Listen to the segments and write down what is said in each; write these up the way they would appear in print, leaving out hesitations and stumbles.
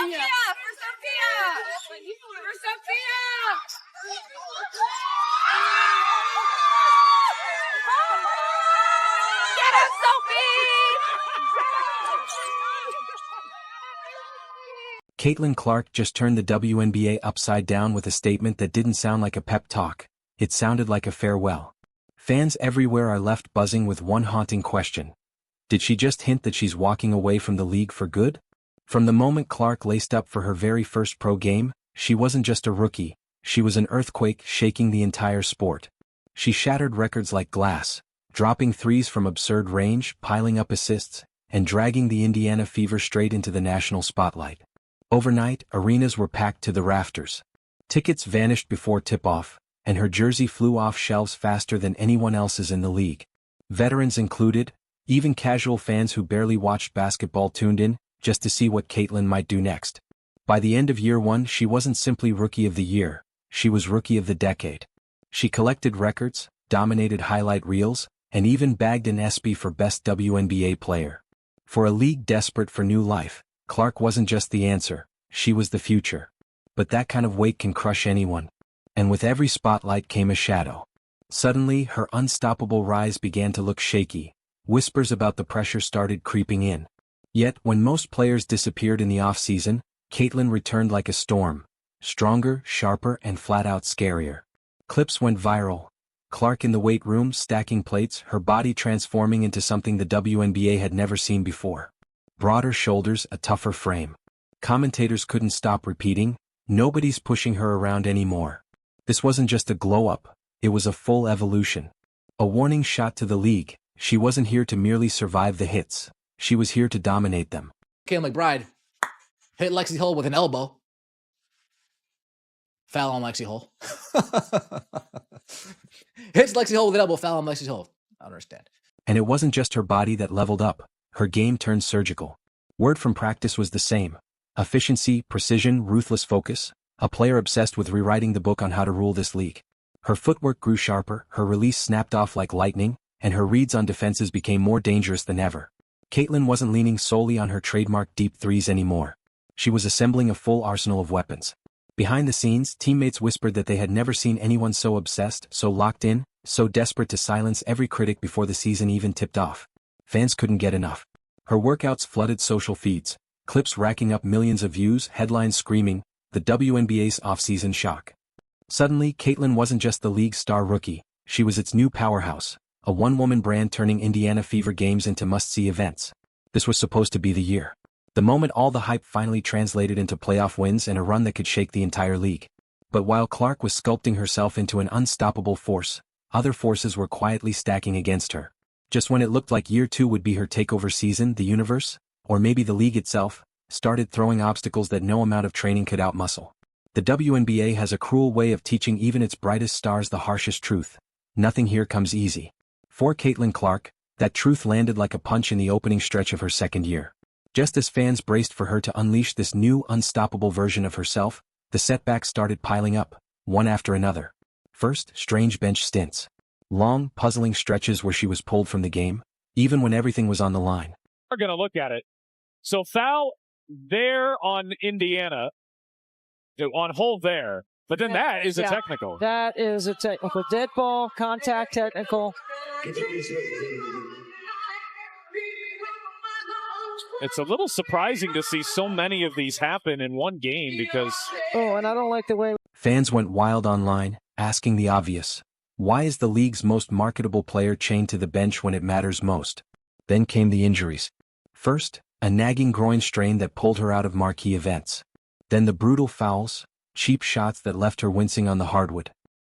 For Sophia! For Sophia! Get him, Sophie! Caitlin Clark just turned the WNBA upside down with a statement that didn't sound like a pep talk. It sounded like a farewell. Fans everywhere are left buzzing with one haunting question. Did she just hint that she's walking away from the league for good? From the moment Clark laced up for her very first pro game, she wasn't just a rookie, she was an earthquake shaking the entire sport. She shattered records like glass, dropping threes from absurd range, piling up assists, and dragging the Indiana Fever straight into the national spotlight. Overnight, arenas were packed to the rafters. Tickets vanished before tip-off, and her jersey flew off shelves faster than anyone else's in the league. Veterans included, even casual fans who barely watched basketball tuned in, just to see what Caitlin might do next. By the end of year one, she wasn't simply Rookie of the Year, she was Rookie of the Decade. She collected records, dominated highlight reels, and even bagged an ESPY for Best WNBA Player. For a league desperate for new life, Clark wasn't just the answer, she was the future. But that kind of weight can crush anyone. And with every spotlight came a shadow. Suddenly, her unstoppable rise began to look shaky. Whispers about the pressure started creeping in. Yet, when most players disappeared in the off-season, Caitlin returned like a storm. Stronger, sharper, and flat-out scarier. Clips went viral. Clark in the weight room stacking plates, her body transforming into something the WNBA had never seen before. Broader shoulders, a tougher frame. Commentators couldn't stop repeating, nobody's pushing her around anymore. This wasn't just a glow-up, it was a full evolution. A warning shot to the league, she wasn't here to merely survive the hits, she was here to dominate them. Caitlin McBride hit Lexi Hull with an elbow. Foul on Lexi Hull. Hits Lexi Hull with an elbow, foul on Lexi Hull. I don't understand. And it wasn't just her body that leveled up, her game turned surgical. Word from practice was the same. Efficiency, precision, ruthless focus, a player obsessed with rewriting the book on how to rule this league. Her footwork grew sharper, her release snapped off like lightning, and her reads on defenses became more dangerous than ever. Caitlin wasn't leaning solely on her trademark deep threes anymore. She was assembling a full arsenal of weapons. Behind the scenes, teammates whispered that they had never seen anyone so obsessed, so locked in, so desperate to silence every critic before the season even tipped off. Fans couldn't get enough. Her workouts flooded social feeds, clips racking up millions of views, headlines screaming, the WNBA's off-season shock. Suddenly, Caitlin wasn't just the league's star rookie, she was its new powerhouse, a one-woman brand turning Indiana Fever games into must-see events. This was supposed to be the year. The moment all the hype finally translated into playoff wins and a run that could shake the entire league. But while Clark was sculpting herself into an unstoppable force, other forces were quietly stacking against her. Just when it looked like year two would be her takeover season, the universe, or maybe the league itself, started throwing obstacles that no amount of training could outmuscle. The WNBA has a cruel way of teaching even its brightest stars the harshest truth. Nothing here comes easy. For Caitlin Clark, that truth landed like a punch in the opening stretch of her second year. Just as fans braced for her to unleash this new, unstoppable version of herself, the setbacks started piling up, one after another. First, strange bench stints. Long, puzzling stretches where she was pulled from the game, even when everything was on the line. We're going to look at it. So foul there on Indiana, on Hull there, but then that is a technical. That is a technical. Dead ball, contact technical. It's a little surprising to see so many of these happen in one game because... Oh, and I don't like the way... Fans went wild online, asking the obvious. Why is the league's most marketable player chained to the bench when it matters most? Then came the injuries. First, a nagging groin strain that pulled her out of marquee events. Then the brutal fouls, cheap shots that left her wincing on the hardwood.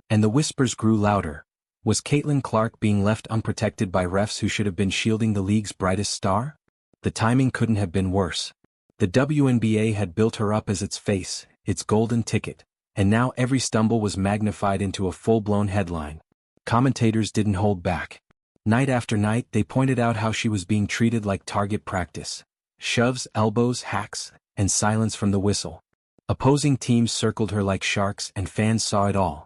And the whispers grew louder. Was Caitlin Clark being left unprotected by refs who should have been shielding the league's brightest star? The timing couldn't have been worse. The WNBA had built her up as its face, its golden ticket, and now every stumble was magnified into a full-blown headline. Commentators didn't hold back. Night after night they pointed out how she was being treated like target practice. Shoves, elbows, hacks, and silence from the whistle. Opposing teams circled her like sharks and fans saw it all.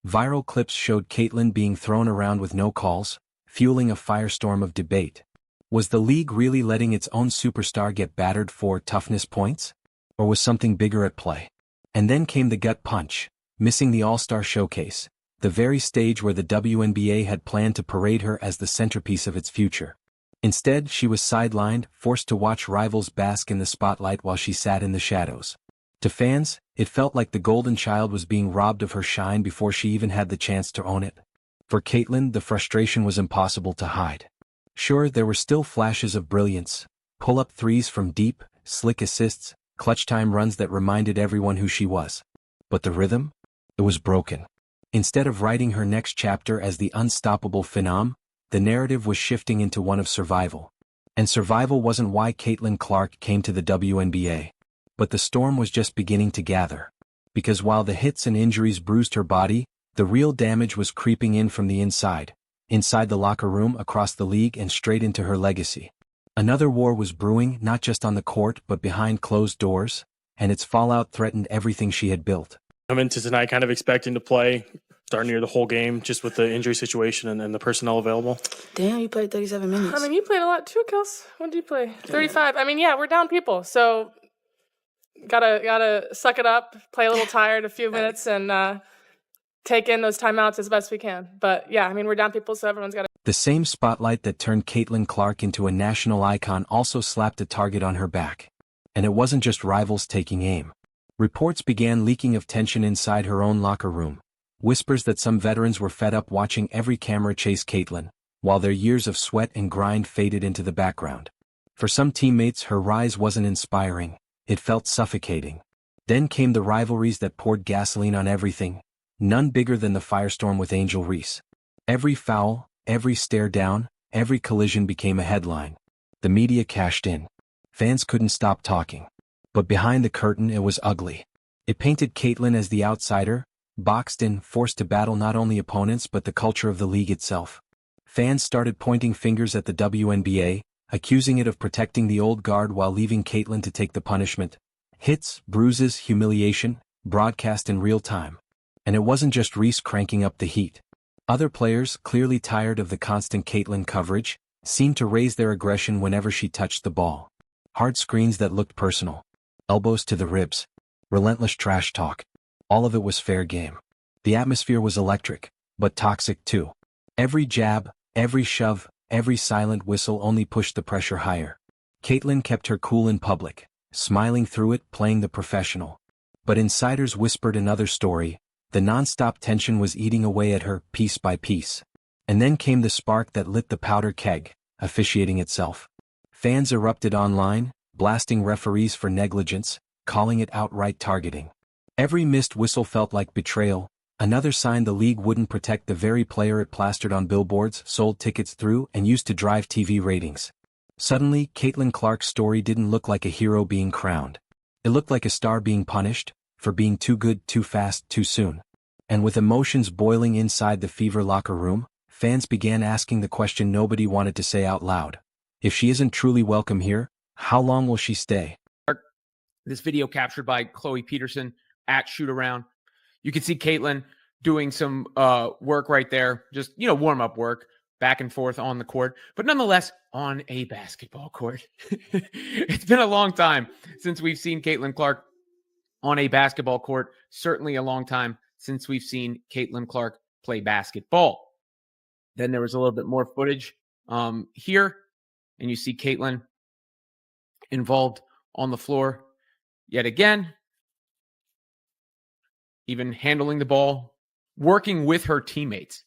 Viral clips showed Caitlin being thrown around with no calls, fueling a firestorm of debate. Was the league really letting its own superstar get battered for toughness points? Or was something bigger at play? And then came the gut punch, missing the All-Star Showcase, the very stage where the WNBA had planned to parade her as the centerpiece of its future. Instead, she was sidelined, forced to watch rivals bask in the spotlight while she sat in the shadows. To fans, it felt like the golden child was being robbed of her shine before she even had the chance to own it. For Caitlin, the frustration was impossible to hide. Sure, there were still flashes of brilliance, pull-up threes from deep, slick assists, clutch-time runs that reminded everyone who she was. But the rhythm? It was broken. Instead of writing her next chapter as the unstoppable phenom, the narrative was shifting into one of survival. And survival wasn't why Caitlin Clark came to the WNBA. But the storm was just beginning to gather. Because while the hits and injuries bruised her body, the real damage was creeping in from the inside the locker room, across the league, and straight into her legacy. Another war was brewing, not just on the court but behind closed doors, and its fallout threatened everything she had built. Come into tonight kind of expecting to play darn near the whole game, just with the injury situation and the personnel available. Damn, you played 37 minutes. I mean, you played a lot too, Kels. What did you play? 35. I mean, yeah, we're down people, so gotta suck it up, play a little tired a few minutes, and take in those timeouts as best we can. But yeah, I mean, we're down people, so everyone's got to. The same spotlight that turned Caitlin Clark into a national icon also slapped a target on her back. And it wasn't just rivals taking aim. Reports began leaking of tension inside her own locker room. Whispers that some veterans were fed up watching every camera chase Caitlin, while their years of sweat and grind faded into the background. For some teammates, her rise wasn't inspiring. It felt suffocating. Then came the rivalries that poured gasoline on everything, none bigger than the firestorm with Angel Reese. Every foul, every stare down, every collision became a headline. The media cashed in. Fans couldn't stop talking. But behind the curtain it was ugly. It painted Caitlin as the outsider, boxed in, forced to battle not only opponents but the culture of the league itself. Fans started pointing fingers at the WNBA, accusing it of protecting the old guard while leaving Caitlin to take the punishment. Hits, bruises, humiliation, broadcast in real time. And it wasn't just Reese cranking up the heat. Other players, clearly tired of the constant Caitlin coverage, seemed to raise their aggression whenever she touched the ball. Hard screens that looked personal. Elbows to the ribs. Relentless trash talk. All of it was fair game. The atmosphere was electric, but toxic too. Every jab, every shove, every silent whistle only pushed the pressure higher. Caitlin kept her cool in public, smiling through it, playing the professional. But insiders whispered another story. The non-stop tension was eating away at her, piece by piece. And then came the spark that lit the powder keg, officiating itself. Fans erupted online, blasting referees for negligence, calling it outright targeting. Every missed whistle felt like betrayal, another sign the league wouldn't protect the very player it plastered on billboards, sold tickets through, and used to drive TV ratings. Suddenly, Caitlin Clark's story didn't look like a hero being crowned. It looked like a star being punished, for being too good, too fast, too soon. And with emotions boiling inside the Fever locker room, fans began asking the question nobody wanted to say out loud. If she isn't truly welcome here, how long will she stay? This video captured by Chloe Peterson at Shoot Around. You can see Caitlin doing some work right there, just, warm-up work, back and forth on the court, but nonetheless on a basketball court. It's been a long time since we've seen Caitlin Clark on a basketball court, certainly a long time since we've seen Caitlin Clark play basketball. Then there was a little bit more footage here, and you see Caitlin involved on the floor yet again, even handling the ball, working with her teammates.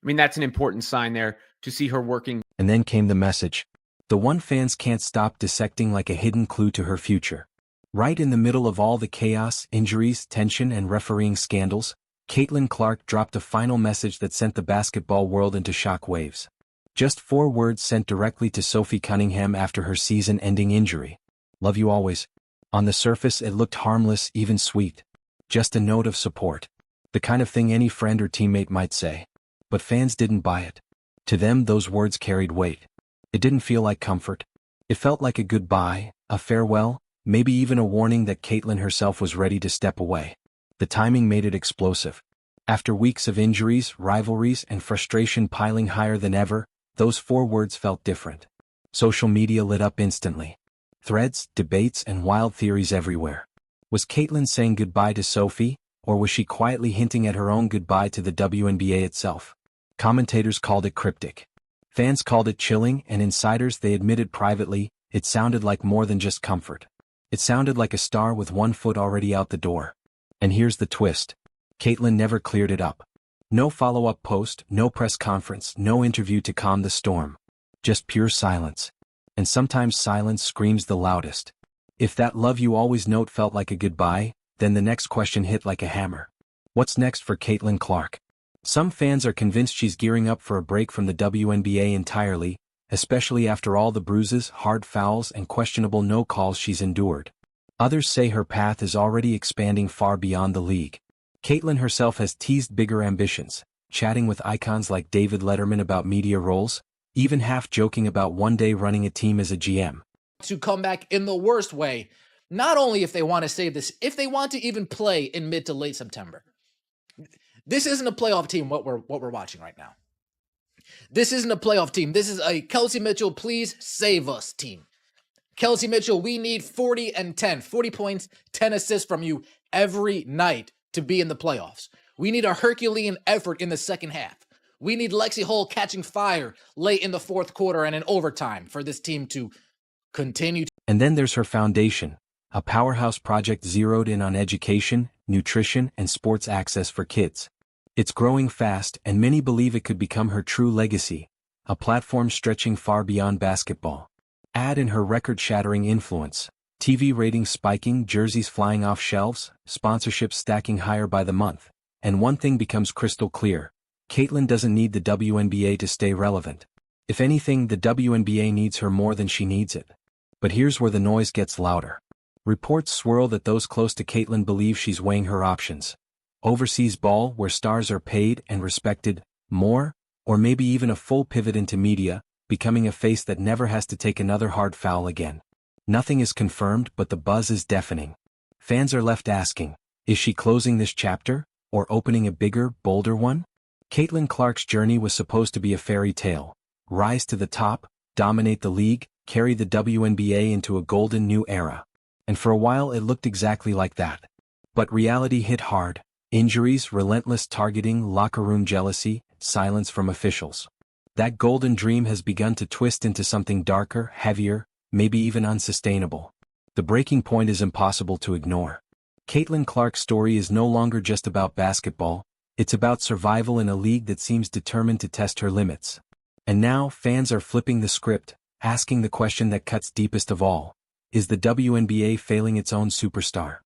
I mean, that's an important sign there to see her working. And then came the message. The one fans can't stop dissecting like a hidden clue to her future. Right in the middle of all the chaos, injuries, tension, and refereeing scandals, Caitlin Clark dropped a final message that sent the basketball world into shock waves. Just 4 words sent directly to Sophie Cunningham after her season-ending injury. Love you always. On the surface, it looked harmless, even sweet. Just a note of support. The kind of thing any friend or teammate might say. But fans didn't buy it. To them, those words carried weight. It didn't feel like comfort. It felt like a goodbye, a farewell, maybe even a warning that Caitlin herself was ready to step away. The timing made it explosive. After weeks of injuries, rivalries, and frustration piling higher than ever, those 4 words felt different. Social media lit up instantly. Threads, debates, and wild theories everywhere. Was Caitlyn saying goodbye to Sophie, or was she quietly hinting at her own goodbye to the WNBA itself? Commentators called it cryptic. Fans called it chilling, and insiders, they admitted privately, it sounded like more than just comfort. It sounded like a star with one foot already out the door. And here's the twist. Caitlyn never cleared it up. No follow-up post, no press conference, no interview to calm the storm. Just pure silence. And sometimes silence screams the loudest. If that love you always note felt like a goodbye, then the next question hit like a hammer. What's next for Caitlyn Clark? Some fans are convinced she's gearing up for a break from the WNBA entirely, especially after all the bruises, hard fouls, and questionable no calls she's endured. Others say her path is already expanding far beyond the league. Caitlyn herself has teased bigger ambitions, chatting with icons like David Letterman about media roles, even half joking about one day running a team as a GM. To come back in the worst way, not only if they want to save this, if they want to even play in mid to late September. This isn't a playoff team, what we're watching right now. This isn't a playoff team. This is a Kelsey Mitchell, please save us team. Kelsey Mitchell, we need 40 and 10, 40 points, 10 assists from you every night to be in the playoffs. We need a Herculean effort in the second half. We need Lexi Hull catching fire late in the fourth quarter and in overtime for this team to continue. And then there's her foundation, a powerhouse project zeroed in on education, nutrition, and sports access for kids. It's growing fast, and many believe it could become her true legacy, a platform stretching far beyond basketball. Add in her record-shattering influence, TV ratings spiking, jerseys flying off shelves, sponsorships stacking higher by the month, and one thing becomes crystal clear. Caitlyn doesn't need the WNBA to stay relevant. If anything, the WNBA needs her more than she needs it. But here's where the noise gets louder. Reports swirl that those close to Caitlyn believe she's weighing her options. Overseas ball, where stars are paid and respected more, or maybe even a full pivot into media, becoming a face that never has to take another hard foul again. Nothing is confirmed, but the buzz is deafening. Fans are left asking, is she closing this chapter, or opening a bigger, bolder one? Caitlyn Clark's journey was supposed to be a fairy tale. Rise to the top, dominate the league, carry the WNBA into a golden new era. And for a while it looked exactly like that. But reality hit hard. Injuries, relentless targeting, locker room jealousy, silence from officials. That golden dream has begun to twist into something darker, heavier, maybe even unsustainable. The breaking point is impossible to ignore. Caitlyn Clark's story is no longer just about basketball, it's about survival in a league that seems determined to test her limits. And now, fans are flipping the script, asking the question that cuts deepest of all. Is the WNBA failing its own superstar?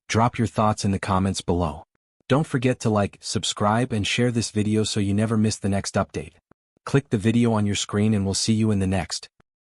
Drop your thoughts in the comments below. Don't forget to like, subscribe, and share this video so you never miss the next update. Click the video on your screen and we'll see you in the next.